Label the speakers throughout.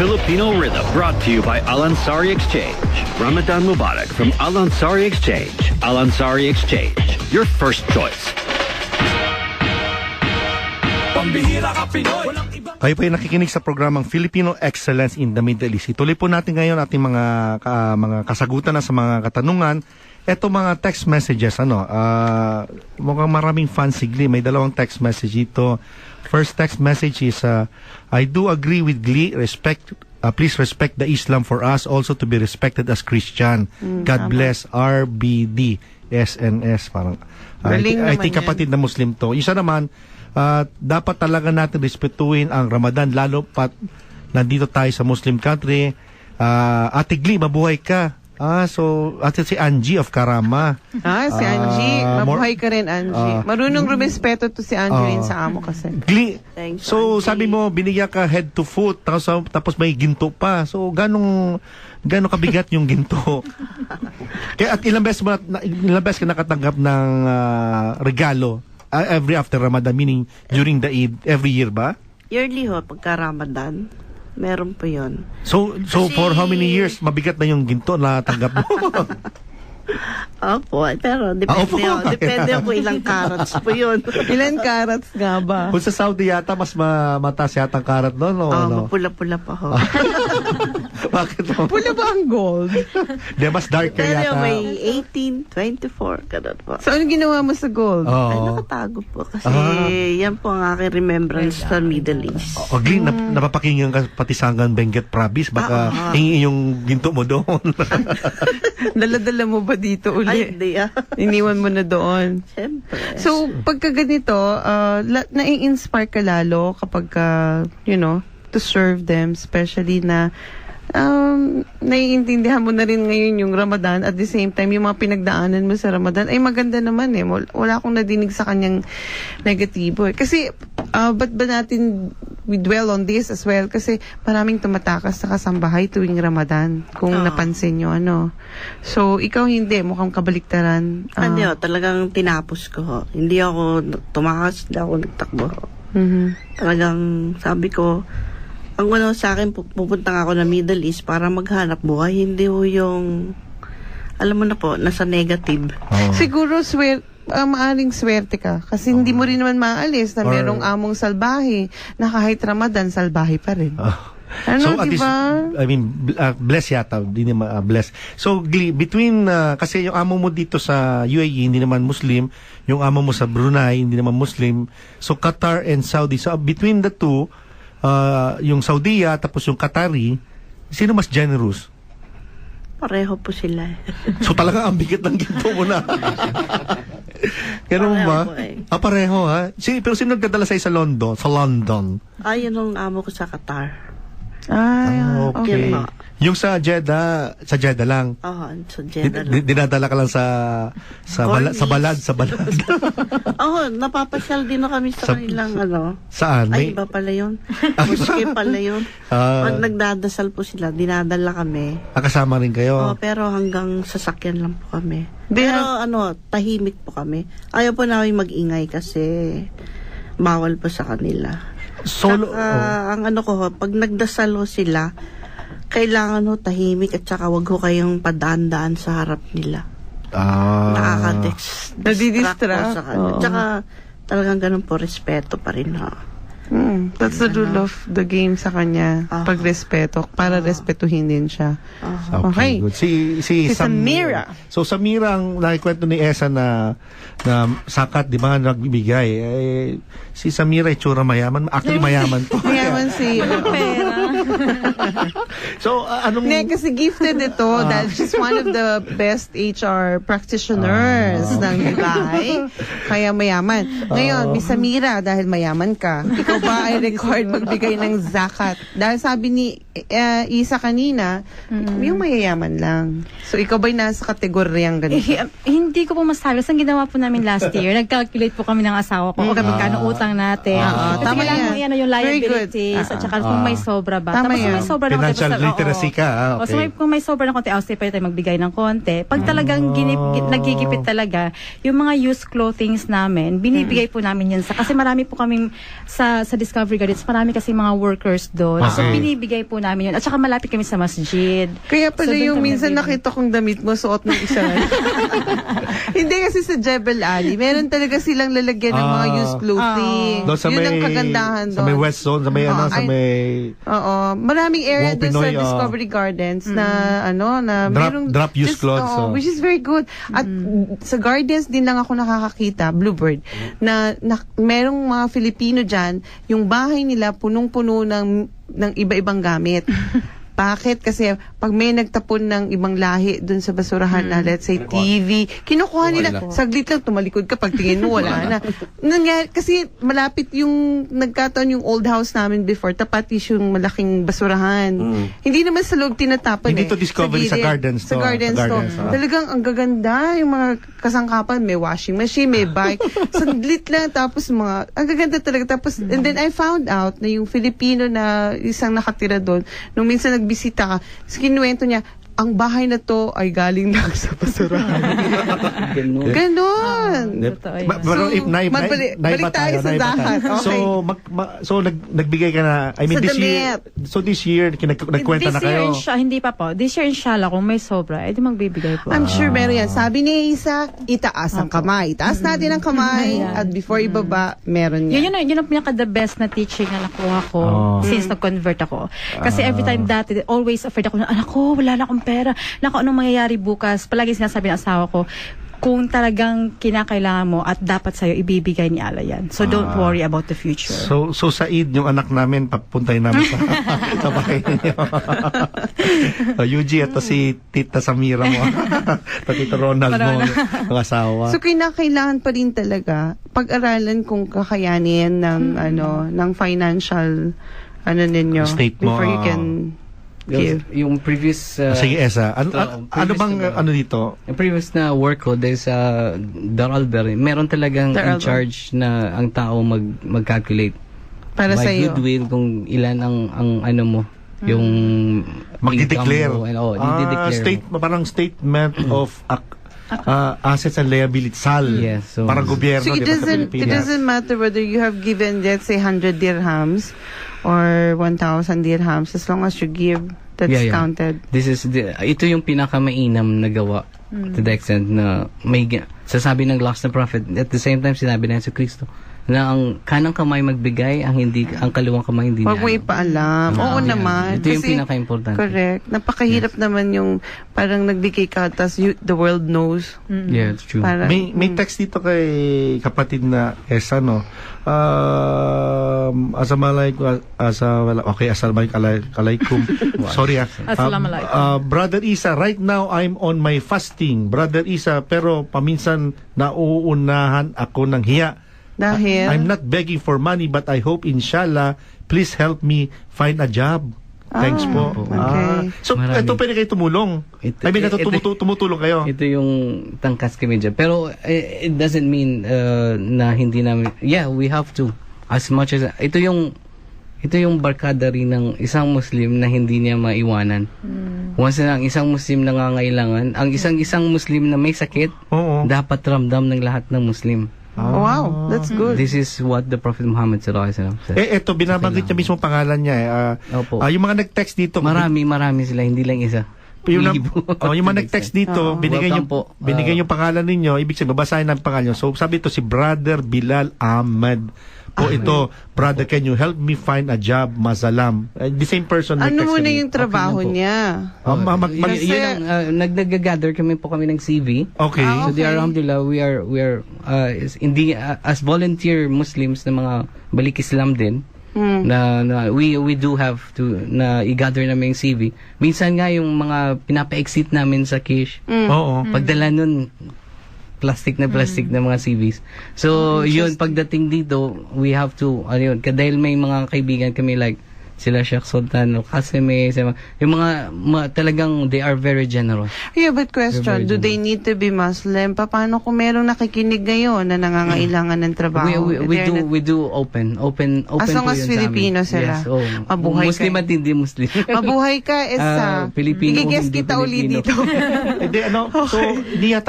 Speaker 1: Filipino Rhythm, brought to you by Al Ansari Exchange. Ramadan Mubarak from Al Ansari Exchange. Al Ansari Exchange, your first choice.
Speaker 2: Kayo po ay nakikinig sa programang Filipino Excellence in the Middle East. Ituloy po natin ngayon ating mga kasagutan na sa mga katanungan. Ito mga text messages, mukhang maraming fans si Glee. May dalawang text message dito. First text message is, I do agree with Glee. Please respect the Islam for us also to be respected as Christian. God bless RBD SNS. Parang, I think kapatid na Muslim to. Isa naman, dapat talaga natin respetuhin ang Ramadan, lalo pat nandito tayo sa Muslim country. Ate Glee, mabuhay ka. So, ate si Angie of Karama.
Speaker 3: Si Angie. Mabuhay ka rin, Angie. Marunong rumispeto to si Angie rin sa amo kasi.
Speaker 2: Glee,
Speaker 3: Thanks,
Speaker 2: so
Speaker 3: Angie.
Speaker 2: sabi mo, binigyan ka head to foot, tapos may ginto pa. So, ganong kabigat yung ginto? Kaya at ilang beses ka nakatanggap ng regalo every after Ramadan, meaning during the Eid, every year ba?
Speaker 4: Yearly ho, pagka Ramadan. Meron po yun.
Speaker 2: So for how many years mabigat na yung ginto na tanggap mo?
Speaker 4: Opo, pero depende po ilang carats po yun.
Speaker 3: Ilan carats nga ba?
Speaker 2: Kung sa Saudi yata, mas mataas yata ang karat doon,
Speaker 4: Mapula-pula pa ho.
Speaker 2: Bakit mo?
Speaker 3: Pula ba ang gold?
Speaker 2: Di, mas darker
Speaker 4: Pero
Speaker 2: yata.
Speaker 4: may 18, 24, ganun po.
Speaker 3: So, ano ginawa mo sa gold?
Speaker 4: Ay, nakatago po. Kasi yan po ang aking remembrance sa Middle East.
Speaker 2: Glee, napapakinggan ka pati sa hanggang Benguet Province. Baka hingi yung ginto mo doon.
Speaker 3: Dala-dala mo ba dito uli?
Speaker 4: Ay, hindi
Speaker 3: Iniwan mo na doon.
Speaker 4: Siyempre.
Speaker 3: So, pagka ganito, nai-inspire ka lalo kapag, to serve them, especially na naiintindihan mo na rin ngayon yung Ramadan, at the same time, yung mga pinagdaanan mo sa Ramadan, ay maganda naman eh. Wala akong nadinig sa kanyang negatibo eh. Kasi, ba't ba natin we dwell on this as well? Kasi maraming tumatakas sa kasambahay tuwing Ramadan, kung napansin nyo, So, ikaw hindi, mukhang kabaliktaran.
Speaker 4: Hindi talagang tinapos ko ho. Hindi ako tumakas, hindi ako nagtakbo ho. Talagang sabi ko, ang sa akin, pupunta ako na Middle East para maghanap buhay. Hindi ho yung, alam mo na po, nasa negative.
Speaker 3: Siguro, maaring swerte ka. Kasi hindi mo rin naman maalis na merong among salbahe na kahit Ramadan, salbahe pa rin.
Speaker 2: So,
Speaker 3: diba?
Speaker 2: Bless yata. Hindi naman bless. So, Glee, between, kasi yung amo mo dito sa UAE, hindi naman Muslim. Yung amo mo sa Brunei, hindi naman Muslim. So, Qatar and Saudi. So, between the two, yung Saudiya, tapos yung Qatari, sino mas generous?
Speaker 4: Pareho po sila.
Speaker 2: So talagang ang bigat ng ginto mo na. Ganun ba? Pareho ha? Pero sino nagdadala sa London? Sa London?
Speaker 4: Yun ang amo ko sa Qatar.
Speaker 2: Okay. Yung sa Jeddah lang.
Speaker 4: Sa Jeddah lang.
Speaker 2: Dinadala ka lang sa balad.
Speaker 4: Napapasyal din na kami sa kanilang
Speaker 2: Saan?
Speaker 4: Ay, iba pala yun. Muske pala yun. Pag nagdadasal po sila, dinadala kami.
Speaker 2: Kasama rin kayo?
Speaker 4: Pero hanggang sasakyan lang po kami. Pero tahimik po kami. Ayaw po namin mag-ingay kasi bawal po sa kanila.
Speaker 2: Solo?
Speaker 4: Ang pag nagdasal sila, kailangan tahimik at saka wag kayong padaan-daan sa harap nila. Nakaka-distract sa kanila. Tsaka talagang ganun po, respeto pa rin
Speaker 3: That's the rule of the game sa kanya. Pagrespeto. Para respetuhin din siya.
Speaker 2: Okay. Good. Si
Speaker 3: Samira.
Speaker 2: So, Samira, ang nakikwento ni Esa na sakat, di ba, nagbibigay. Si Samira, itsura mayaman. Actually, mayaman to.
Speaker 3: Mayaman si
Speaker 5: pera.
Speaker 2: So,
Speaker 3: kasi gifted ito dahil she's one of the best HR practitioners ng Dubai. Kaya mayaman. Ngayon, Miss Samira, dahil mayaman ka, ikaw ba ay record magbigay ng zakat? Dahil sabi ni Isa kanina, yung mayayaman lang. So, ikaw ba'y nasa kategoryang ganito?
Speaker 5: Hindi ko po masabi. Ang ginawa po namin last year, nag-calculate po kami ng asawa ko kung magkano utang natin.
Speaker 3: Tama
Speaker 5: yan. Yung liabilities, at saka kung may sobra ba. Tapos kung may sobra na konti.
Speaker 2: Financial literacy ka.
Speaker 5: So, kung may sobra na konti, pwede tayo magbigay ng konti. Pag talagang nagigipit talaga, yung mga used clothings namin, binibigay po namin yun. Kasi marami po kaming sa Discovery Gardens, marami kasi mga workers doon. So, binibigay po namin namin yun. At saka malapit kami sa masjid.
Speaker 3: Kaya pala
Speaker 5: So, doon
Speaker 3: yung
Speaker 5: kami
Speaker 3: minsan
Speaker 5: nagbibigay.
Speaker 3: nakita kong damit mo, suot ng isa. Hindi kasi sa Jebel Ali, meron talaga silang lalagyan ng mga used clothing.
Speaker 2: Doon sa
Speaker 3: Yun
Speaker 2: may,
Speaker 3: ang kagandahan doon.
Speaker 2: sa may West Zone, sa may, sa
Speaker 3: ay-
Speaker 2: may,
Speaker 3: Oo. Maraming area
Speaker 2: Wow,
Speaker 3: doon sa
Speaker 2: Pinoy,
Speaker 3: Discovery Gardens na na
Speaker 2: Drop used
Speaker 3: just,
Speaker 2: clothes,
Speaker 3: which is very good. At sa Gardens din lang ako nakakakita, Bluebird, na merong mga Filipino dyan, yung bahay nila punong-puno ng iba-ibang gamit. Bakit? Kasi pag may nagtapon ng ibang lahi dun sa basurahan na, let's say, TV, kinukuha nila. Saglit lang, tumalikod ka, pag tingin mo, wala na. Nangyari, kasi malapit yung, nagkataon yung old house namin before, tapat yung malaking basurahan. Hindi naman sa loob tinatapon
Speaker 2: Hindi to Discovery, sa
Speaker 3: gilid.
Speaker 2: Gardens
Speaker 3: Sa
Speaker 2: to.
Speaker 3: Gardens
Speaker 2: Sa
Speaker 3: to.
Speaker 2: Gardens,
Speaker 3: Talagang ang gaganda, yung mga kasangkapan, may washing machine, may bike. Saglit lang, tapos ang gaganda talaga. Tapos, and then I found out na yung Filipino na isang nakatira doon, nung minsan nagbisita ka, kinuwento niya, ang bahay na to ay galing lang sa basurahan. Ganon.
Speaker 5: Totoo yun.
Speaker 2: Pero if naiba
Speaker 3: balik tayo sa dahat. Okay.
Speaker 2: So, nagbigay ka na, I mean,
Speaker 3: Sa
Speaker 2: this year,
Speaker 3: damit.
Speaker 2: so this year, nagkwenta na
Speaker 5: This year,
Speaker 2: kayo.
Speaker 5: hindi pa po. This year, inshallah, kung may sobra, edi magbibigay po.
Speaker 3: I'm sure meron yan. Sabi ni Isa, itaas ang kamay. Itaas natin ang kamay at before ibaba, meron yan.
Speaker 5: Yun ang pinaka-the best na teaching na nakuha ko since nag-convert ako. Kasi every time dati, always afraid ako na, anak ko, wala na akong pera. Naku, anong mangyayari bukas? Palagi sinasabi ng asawa ko, kung talagang kinakailangan mo at dapat sa'yo, ibibigay ni Allah yan. So don't worry about the future.
Speaker 2: So Said, yung anak namin, papuntay namin sa bahay ninyo. Yuji, ito si Tita Samira mo. Ito Tito Ronald mo, yung asawa.
Speaker 3: So kinakailangan pa rin talaga pag-aralan kung kakayanin ng ng financial ninyo
Speaker 2: State mo,
Speaker 3: before you can give.
Speaker 6: Yung previous
Speaker 2: Sige, Esa. Ano
Speaker 6: previous
Speaker 2: bang,
Speaker 6: na-
Speaker 2: dito?
Speaker 6: yung previous na work ko there's Daralberry, meron talagang in
Speaker 3: Daralberry.
Speaker 6: charge na ang tao mag-calculate
Speaker 3: Para
Speaker 6: by
Speaker 3: sa iyo.
Speaker 6: goodwill kung ilan ang ano mo yung
Speaker 2: Magdi-declare.
Speaker 6: income mo, and i-declare mo.
Speaker 2: Parang statement of assets and liabilities, SAL.
Speaker 6: Yes, so-
Speaker 2: parang gobyerno,
Speaker 3: So
Speaker 2: di ba, sa
Speaker 3: it
Speaker 2: Pilipinas.
Speaker 3: doesn't matter whether you have given, let's say, 100 dirhams or 1,000 dirhams, as long as you give, that's
Speaker 6: Yeah.
Speaker 3: counted.
Speaker 6: Ito yung pinakamainam na gawa to the extent na sasabi ng last na prophet, at the same time sinabi na sa Kristo na ang kanang kamay magbigay, ang kaliwang kamay hindi
Speaker 3: Huwag mo
Speaker 6: niya.
Speaker 3: ipaalam. Oo
Speaker 6: Yeah.
Speaker 3: naman.
Speaker 6: Ito yung
Speaker 3: Kasi-
Speaker 6: pinaka-importante.
Speaker 3: Correct. Napakahirap naman yung parang nagbigay ka, tas the world knows.
Speaker 6: Yeah, it's true.
Speaker 3: Parang,
Speaker 2: May text dito kay kapatid na Esa, no? Assalamualaikum. Sorry,
Speaker 5: Assalamualaikum.
Speaker 2: Brother Isa, right now I'm on my fasting. Brother Isa, pero paminsan nauunahan ako ng hiya.
Speaker 3: dahil,
Speaker 2: I'm not begging for money, but I hope, inshallah, please help me find a job. Thanks po.
Speaker 3: okay.
Speaker 2: So,
Speaker 6: Marami.
Speaker 2: ito pwede kayo tumulong. I mean, tumutulong kayo.
Speaker 6: Ito yung tangkas kami dyan. Pero it doesn't mean na hindi namin, we have to. As much as, ito yung barkada rin ng isang Muslim na hindi niya maiwanan. Once na ang isang Muslim nangangailangan, ang isang Muslim na may sakit,
Speaker 2: Oo.
Speaker 6: dapat ramdam ng lahat ng Muslim.
Speaker 3: wow, that's good.
Speaker 6: This is what the Prophet Muhammad sallallahu alaihi wasallam said.
Speaker 2: Eto, binabanggit niya mismo pangalan niya.
Speaker 6: Opo.
Speaker 2: Yung mga nag-text dito.
Speaker 6: Marami sila, hindi lang isa.
Speaker 2: Yung,
Speaker 6: Libo.
Speaker 2: yung mga nag-text dito, binigay
Speaker 6: Welcome po.
Speaker 2: yung pangalan ninyo, ibig sabihin, babasahin ang pangalan nyo. So, sabi ito si Brother Bilal Ahmed. Po ito, brother, can you help me find a job? Masalam. The same person
Speaker 3: Ano
Speaker 2: nag-text
Speaker 3: muna
Speaker 2: kanina.
Speaker 3: yung trabaho
Speaker 6: Okay na po.
Speaker 3: niya?
Speaker 6: Yun ang nag-gather kami ng CV.
Speaker 2: Okay.
Speaker 6: So they are, alhamdulillah, we are hindi as volunteer Muslims na mga balik Islam din. Na we do have to na i-gather namin yung CV. Minsan nga yung mga pinapa-exit namin sa Kish,
Speaker 2: Oo.
Speaker 6: pagdala nun plastic na mga CVs. So yun, pagdating dito, we have to dahil may mga kaibigan kami like sila Sheikh Sultan o Kaseme, yung mga talagang they are very generous.
Speaker 3: Yeah, but question,
Speaker 6: Very
Speaker 3: do they need to be Muslim? Paano kung merong nakikinig ngayon na nangangailangan ng trabaho?
Speaker 6: We do open
Speaker 3: As long
Speaker 6: po
Speaker 3: as
Speaker 6: yun sa amin.
Speaker 3: Filipino sila.
Speaker 6: Yes, oh.
Speaker 3: Mabuhay
Speaker 6: Muslim
Speaker 3: ka.
Speaker 6: at hindi Muslim.
Speaker 3: Mabuhay ka, Esa.
Speaker 6: Pilipino,
Speaker 3: Igigess
Speaker 6: hindi
Speaker 3: kita uli
Speaker 6: Pilipino.
Speaker 3: dito.
Speaker 2: Hindi, so,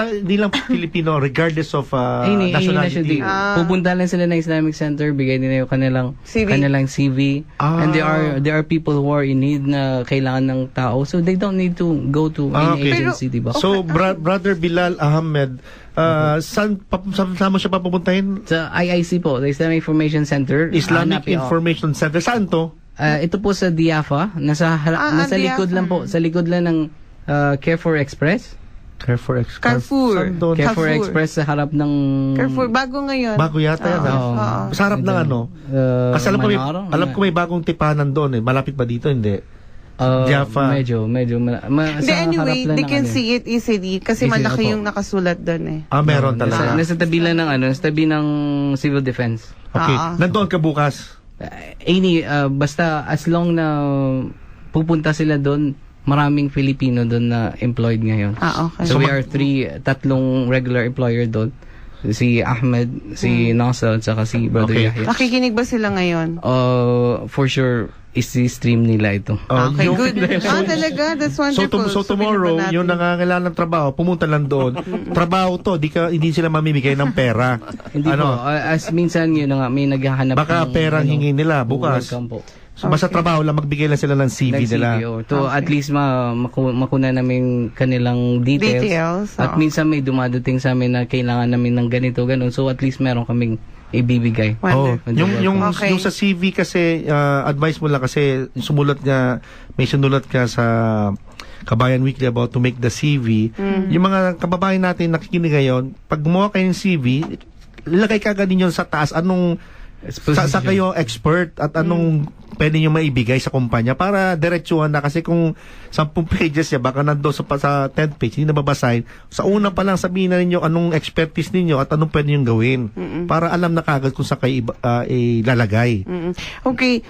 Speaker 2: hindi lang Filipino, regardless of
Speaker 6: Any
Speaker 2: nationality.
Speaker 6: nationality. Pupunta lang sila ng Islamic Center, bigay nila yung kanilang
Speaker 3: CV.
Speaker 6: CV. And they are there are people who are in need na kailangan ng tao, so they don't need to go to any agency, di ba?
Speaker 2: So, Brother Bilal Ahmed, saan mo siya papupuntahin?
Speaker 6: Sa IIC po, the Islamic Information Center.
Speaker 2: Islamic Information Center. Saan to?
Speaker 6: Ito po sa Diafa, nasa likod lang po, sa likod lang ng Carrefour Express.
Speaker 3: Carrefour.
Speaker 2: Saan doon?
Speaker 6: Carrefour Express sa harap ng...
Speaker 3: Carrefour, bago ngayon.
Speaker 2: Bago yata yan. Sa harap ng ano? Kasi alam ko may bagong tipanan doon eh. Malapit ba dito? Hindi. Jaffa.
Speaker 6: Medyo.
Speaker 3: Anyway, they can see it easily kasi malaki yung nakasulat doon eh.
Speaker 2: Meron talaga.
Speaker 6: Nasa tabi lang ng nasa tabi ng Civil Defense.
Speaker 2: Okay. Nandoon ka bukas?
Speaker 6: Basta as long na pupunta sila doon, maraming Filipino doon na employed ngayon.
Speaker 3: Okay.
Speaker 6: So we are tatlong regular employer doon. Si Ahmed, si Nasser, at saka si Brother Yahya.
Speaker 3: Nakikinig ba sila ngayon?
Speaker 6: For sure, isi-stream nila ito.
Speaker 3: Okay, good. Talaga? That's wonderful.
Speaker 2: So tomorrow, yung nangangailangan ng trabaho, pumunta lang doon. Trabaho to, hindi sila mamimigay ng pera.
Speaker 6: Hindi po. As minsan yun nga, may naghahanap.
Speaker 2: Baka perang hingin nila bukas. So, basta trabaho lang, magbigay lang sila ng CV nila.
Speaker 6: To at least makuna namin kanilang details. At minsan may dumadating sa amin na kailangan namin ng ganito, ganun. So at least meron kaming ibibigay.
Speaker 2: Yung sa CV kasi, advice mo lang kasi may sinulat ka sa Kabayan Weekly about to make the CV. Yung mga kababayan natin nakikinig ngayon, pag gumawa kayo ng CV, lagay ka agad ninyo sa taas sa kayo expert at anong pwede nyo maibigay sa kumpanya para diretsuhan na, kasi kung 10 pages baka nandoon sa 10th page, hindi na babasahin. Sa una pa lang sabihin na ninyo anong expertise ninyo at anong pwede nyo gawin para alam na kagad kung sa kayo ilalagay.
Speaker 3: Okay,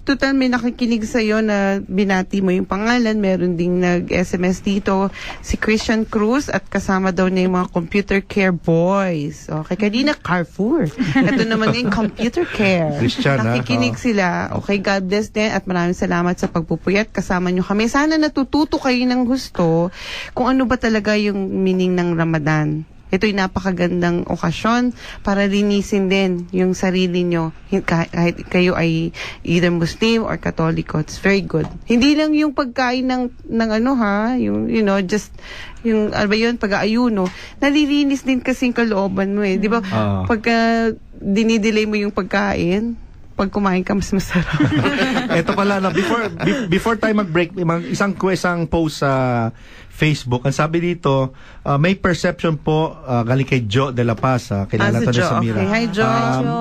Speaker 3: total may nakikinig sa'yo na binati mo yung pangalan. Meron ding nag-SMS dito, si Christian Cruz, at kasama daw niya yung mga computer care boys. Okay, kanina Carrefour. Ito naman yung computer care.
Speaker 2: Christian,
Speaker 3: nakikinig sila. Okay, God bless din at maraming salamat sa pagpupuyat. Kasama nyo kami. Sana natututo kayo ng gusto kung ano ba talaga yung meaning ng Ramadan. Ito'y napakagandang okasyon para linisin din yung sarili nyo kahit kayo ay either Muslim or Katoliko. It's very good. Hindi lang yung pagkain ng yung just yung pag-aayuno. Nalilinis din kasi yung kalooban mo eh. Di ba? Pagka dinidelay mo yung pagkain, pag kumain ka, mas masarap.
Speaker 2: Ito pala, before tayo mag-break, isang post sa Facebook. Ang sabi dito, may perception po, galing kay Jo de la Paz, kilala to ni Samira.
Speaker 3: Okay. Hi, Jo.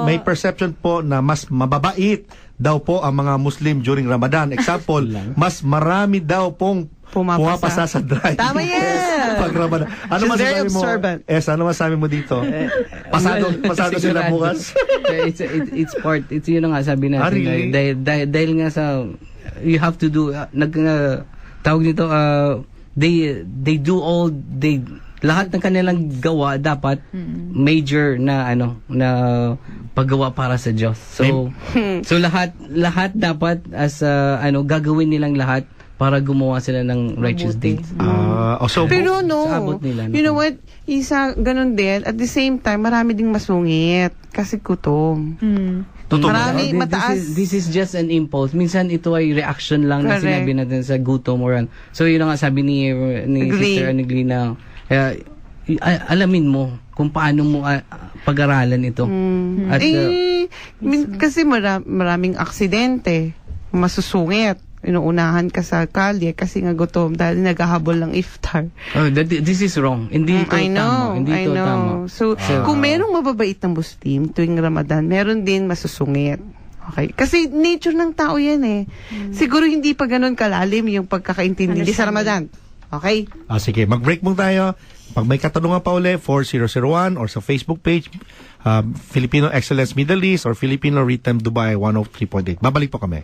Speaker 2: May perception po na mas mababait daw po ang mga Muslim during Ramadan. Example, mas marami daw pong pumapasa sa drive.
Speaker 3: Tama yan!
Speaker 2: Pag Ramadan. Ano masasabi mo? Ano masabi mo dito? Pasado sila bukas?
Speaker 6: It's part. It's yun nga sabi natin.
Speaker 2: Really?
Speaker 6: Dahil nga sa, you have to do, tawag nito, they do all, lahat ng kanilang gawa dapat major na na paggawa para sa Diyos. So lahat dapat as gagawin nilang lahat para gumawa sila ng righteous deeds.
Speaker 3: Pero
Speaker 6: saabot nila,
Speaker 3: you know what? Ganun din. At the same time, marami ding masungit kasi gutom. Marami, mataas.
Speaker 6: This is just an impulse. Minsan ito ay reaction lang na sinabi natin sa gutom or so yun nga sabi ni Sister Anigli na alamin mo kung paano mo pag-aralan ito. At,
Speaker 3: kasi maraming aksidente, masusungit. Inuunahan ka sa kalye kasi nga gutom dahil naghahabol ng iftar.
Speaker 6: This is wrong. Hindi ito tama. Hindi ito tama.
Speaker 3: So, kung merong mababait na Muslim tuwing Ramadan, meron din masusungit. Okay? Kasi nature ng tao yan eh. Siguro hindi pa ganun kalalim yung pagkakaintindi sa Ramadan. Okay?
Speaker 2: Sige, mag-break muna tayo. Pag may katanungan pa uli, 4001 or sa Facebook page, Filipino Excellence Middle East or Filipino Rhythm Dubai 103.8. Babalik po kami.